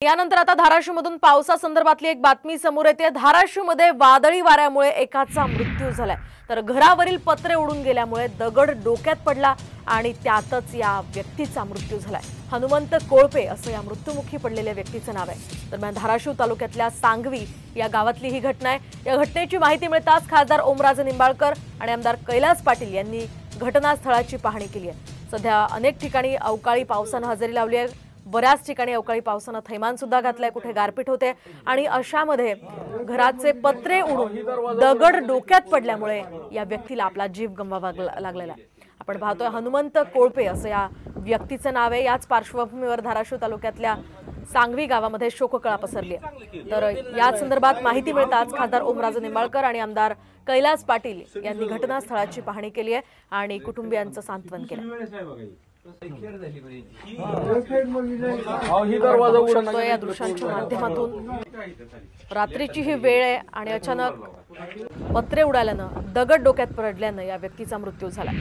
यानंतर आता धाराशिवमधून पावसासंदर्भातली एक बातमी समोर येते। धाराशिवमध्ये वादळी वाऱ्यामुळे एकाचा मृत्यू झालाय, तर घरावरील पत्रे उडून गेल्यामुळे दगड डोक्यात पडला आणि त्यातच या व्यक्तीचा मृत्यू झालाय। हनुमंत कोळपे असं या मृत्युमुखी पडलेल्या व्यक्तीचं नाव आहे। दरम्यान धाराशिव तालुक्यातल्या सांगवी या गावातली ही घटना आहे। या घटनेची माहिती मिळताच खासदार ओमराजे निंबाळकर आणि आमदार कैलास पाटील यांनी घटनास्थळाची पाहणी केली आहे। सध्या अनेक ठिकाणी अवकाळी पावसानं हजेरी लावली आहे। बऱ्याच ठिकाणी अवकाळी पावसानं थैमान सुद्धा घातलाय, कुठे गारपीट होते आणि अशामध्ये घराचे पत्रे उडून दगड डोक्यात पडल्यामुळे या व्यक्तीला आपला जीव गमवावा लागलेला आहे। आपण पाहतोय हनुमंत कोळपे असं या व्यक्तीचं नाव आहे। याच पार्श्वभूमीवर धाराशिव तालुक्यातल्या सांगवी गावामध्ये शोककळा पसरली आहे। तर या संदर्भात माहिती मिळताच खासदार ओमराजे निंबाळकर आणि आमदार कैलास पाटील यांनी घटनास्थळाची पाहणी केली आहे आणि कुटुंबियांचं सांत्वन केलं। या दृश्यांच्या माध्यमातून रात्रीची ही वेळ आहे आणि अचानक पत्रे उडाल्यानं दगड डोक्यात पडल्यानं या व्यक्तीचा मृत्यू झाला।